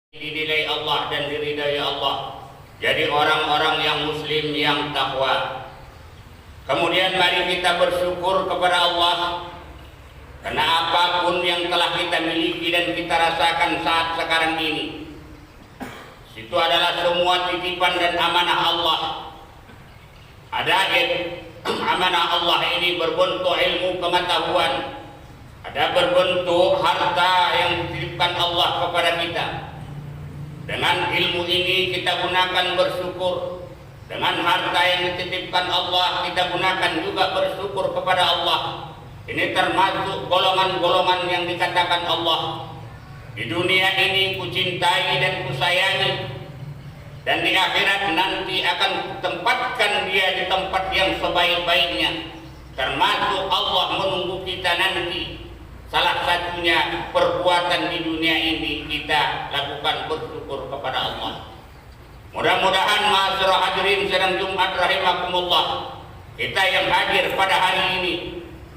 dinilai Allah dan diridai Allah. Jadi orang-orang yang muslim yang takwa. Kemudian mari kita bersyukur kepada Allah karena apapun yang telah kita miliki dan kita rasakan saat sekarang ini, itu adalah semua titipan dan amanah Allah. Ada amanah Allah ini berbentuk ilmu pengetahuan, ada berbentuk harta yang dititipkan Allah kepada kita. Dengan ilmu ini kita gunakan bersyukur. Dengan harta yang dititipkan Allah kita gunakan juga bersyukur kepada Allah. Ini termasuk golongan-golongan yang dikatakan Allah. Di dunia ini kucintai dan kusayangi, dan di akhirat nanti akan tempatkan dia di tempat yang sebaik-baiknya. Termasuk Allah menunggu kita nanti. Salah satunya perbuatan di dunia ini kita lakukan bersyukur kepada Allah. Mudah-mudahan ma'asyiral hadirin sidang Jumat rahimakumullah, kita yang hadir pada hari ini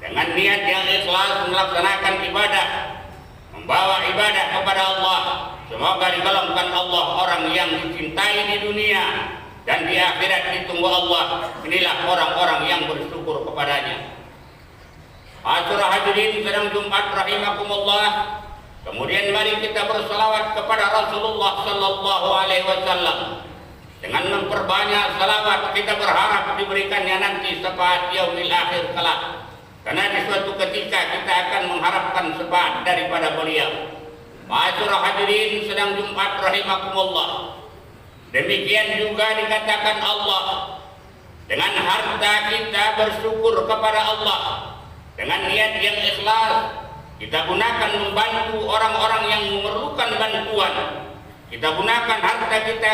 dengan niat yang ikhlas melaksanakan ibadah, membawa ibadah kepada Allah, semoga digolongkan Allah orang yang dicintai di dunia dan di akhirat ditunggu Allah. Inilah orang-orang yang bersyukur kepadanya. Ma'asyiral hadirin sidang Jumat rahimakumullah. Kemudian mari kita berselawat kepada Rasulullah sallallahu alaihi wasallam. Dengan memperbanyak salawat kita berharap diberikannya nanti syafaat yaumil akhir kelak. Karena di suatu ketika kita akan mengharapkan syafaat daripada beliau. Ma'asyiral hadirin sidang Jumat rahimakumullah. Demikian juga dikatakan Allah, dengan harta kita bersyukur kepada Allah. Dengan niat yang ikhlas kita gunakan membantu orang-orang yang memerlukan bantuan. Kita gunakan harta kita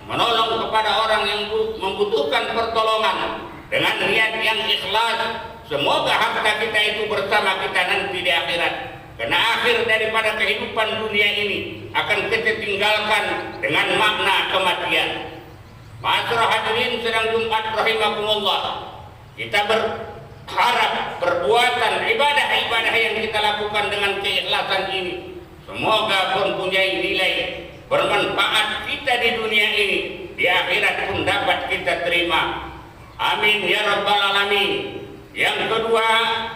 menolong kepada orang yang membutuhkan pertolongan. Dengan niat yang ikhlas, semoga harta kita itu bersama kita nanti di akhirat. Karena akhir daripada kehidupan dunia ini akan kita tinggalkan dengan makna kematian. Ma'asyiral hadirin sidang Jumat rahimakumullah. Kita harap perbuatan ibadah-ibadah yang kita lakukan dengan keikhlasan ini semoga mempunyai nilai bermanfaat kita di dunia ini, di akhirat pun dapat kita terima. Amin ya rabbal alamin. Yang kedua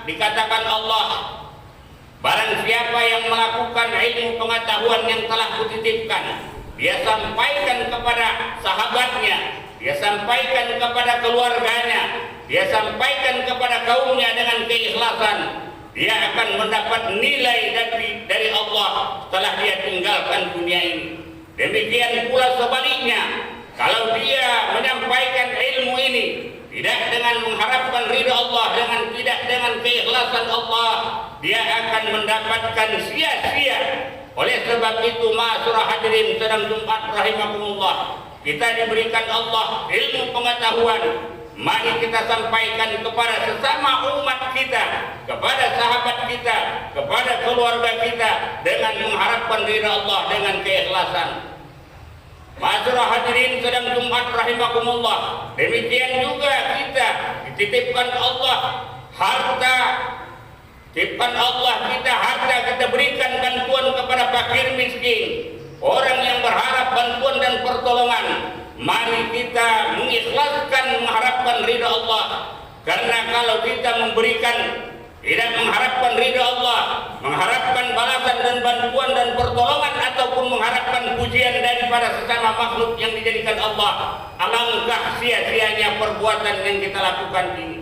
dikatakan Allah, barang siapa yang melakukan ilmu pengetahuan yang telah kutitipkan, dia sampaikan kepada sahabatnya, dia sampaikan kepada keluarganya, dia sampaikan kepada kaumnya dengan keikhlasan, dia akan mendapat nilai dari Allah setelah dia tinggalkan dunia ini. Demikian pula sebaliknya, kalau dia menyampaikan ilmu ini tidak dengan mengharapkan ridha Allah, tidak dengan keikhlasan Allah, dia akan mendapatkan sia-sia. Oleh sebab itu, ma'asyiral hadirin sidang Jumat rahimakumullah, kita diberikan Allah ilmu pengetahuan. Mari kita sampaikan kepada sesama umat kita, kepada sahabat kita, kepada keluarga kita dengan mengharapkan ridha Allah dengan keikhlasan. Ma'asyiral hadirin sidang Jumat rahimakumullah, demikian juga kita dititipkan Allah harta. Titipan Allah kita harta, kita berikan bantuan kepada fakir miskin, orang yang berharap bantuan dan pertolongan. Mari kita mengikhlaskan mengharapkan ridha Allah. Karena kalau kita memberikan tidak mengharapkan ridha Allah, mengharapkan balasan dan bantuan dan pertolongan, ataupun mengharapkan pujian daripada sesama makhluk yang dijadikan Allah, alangkah sia-sianya perbuatan yang kita lakukan ini.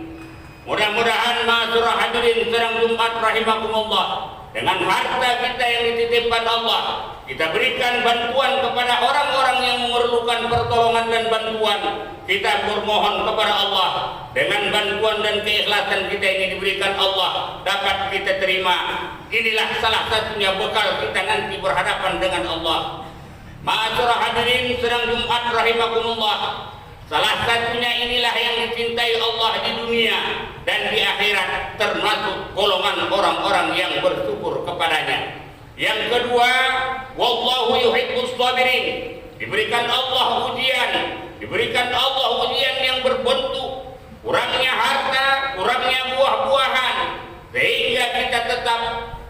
Mudah-mudahan ma'asyiral hadirin sidang Jumat rahimakumullah, dengan harta kita yang dititipkan Allah, kita berikan bantuan kepada orang-orang yang memerlukan pertolongan dan bantuan. Kita bermohon kepada Allah, dengan bantuan dan keikhlasan kita ini diberikan Allah, dapat kita terima. Inilah salah satunya bekal kita nanti berhadapan dengan Allah. Ma'asyiral hadirin sidang Jumat rahimakumullah, salah satunya inilah yang dicintai Allah di dunia dan di akhirat, termasuk golongan orang-orang yang bersyukur kepadanya. Yang kedua, wallahu yuhibbus sabirin. Diberikan Allah ujian yang berbentuk kurangnya harta, kurangnya buah-buahan, sehingga kita tetap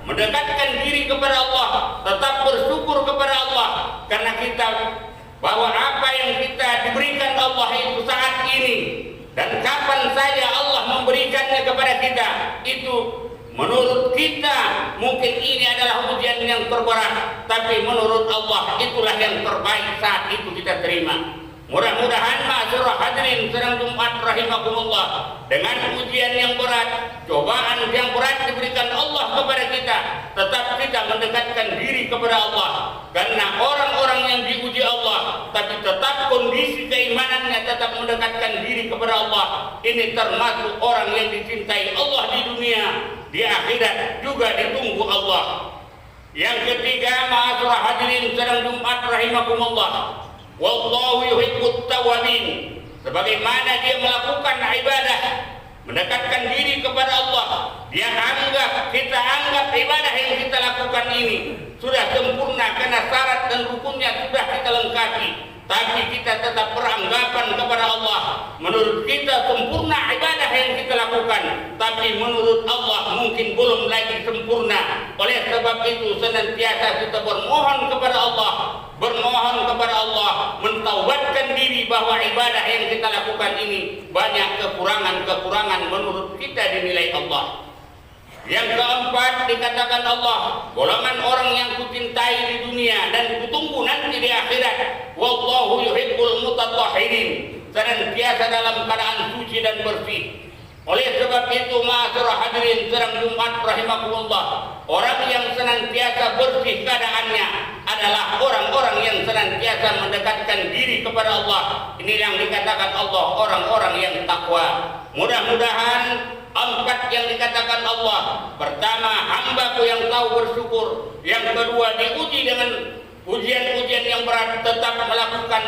mendekatkan diri kepada Allah, tetap bersyukur kepada Allah karena kita bahwa apa yang kita diberikan Allah itu saat ini dan kapan saja Allah memberikannya kepada kita itu menurut kita mungkin ini adalah ujian yang terberat, tapi menurut Allah itulah yang terbaik saat itu kita terima. Mudah-mudahan ma'asyiral hadirin sedang Jumat rahimakumullah, dengan ujian yang berat, cobaan yang berat diberikan Allah kepada kita, tetap kita mendekatkan diri kepada Allah. Karena orang-orang yang diuji Allah tapi tetap kondisi keimanannya tetap mendekatkan diri kepada Allah, ini termasuk orang yang dicintai Allah di dunia, di akhirat juga ditunggu Allah. Yang ketiga, ma'asyiral hadirin sedang Jumat rahimakumullah, wallahu yuhibbut tawwabin. Sebagaimana dia melakukan ibadah, mendekatkan diri kepada Allah, kita anggap ibadah yang kita lakukan ini sudah sempurna karena syarat dan rukunnya sudah kita lengkapi, tapi kita tetap beranggapan kepada Allah menurut kita sempurna ibadah yang kita lakukan, tapi menurut Allah mungkin belum lagi sempurna. Oleh sebab itu senantiasa kita bermohon kepada Allah, mentaubatkan diri bahwa ibadah yang kita lakukan ini banyak kekurangan-kekurangan menurut kita dinilai Allah. Yang keempat, dikatakan Allah, golongan orang yang kucintai di dunia dan kutunggu nanti di akhirat, wallahu yuhibbul mutatahhirin, senantiasa dalam keadaan suci dan bersih. Oleh sebab itu, ma'asyiral hadirin sedang Jumat rahimakumullah, orang yang senantiasa bersih keadaannya adalah orang-orang yang senantiasa mendekatkan diri kepada Allah. Ini yang dikatakan Allah, orang-orang yang takwa. Mudah-mudahan empat yang dikatakan Allah, pertama, hambaku yang tahu bersyukur. Yang kedua, diuji dengan ujian-ujian yang berat, tetap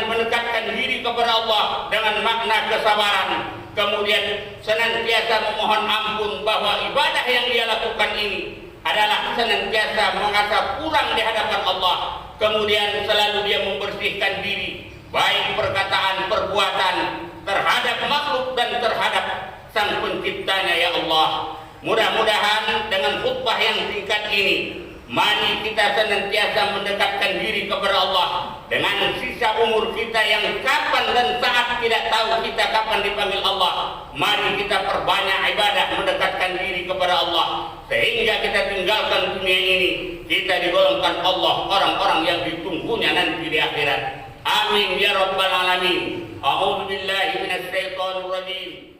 mendekatkan diri kepada Allah dengan makna kesabaran. Kemudian senantiasa memohon ampun bahwa ibadah yang dia lakukan ini adalah senantiasa merasa kurang di hadapan Allah. Kemudian selalu dia membersihkan diri, baik perkataan, perbuatan, terhadap makhluk dan terhadap Sang Penciptanya, ya Allah. Mudah-mudahan dengan khutbah yang singkat ini, mari kita senantiasa mendekatkan diri kepada Allah dengan sisa umur kita yang kapan dan saat tidak tahu kita kapan dipanggil Allah. Mari kita perbanyak ibadah mendekatkan diri kepada Allah sehingga kita tinggalkan dunia ini, kita digolongkan Allah orang-orang yang ditunggunya nanti di akhirat. Amin ya rabbal alamin. A'udzu billahi minasyaitonir rajim.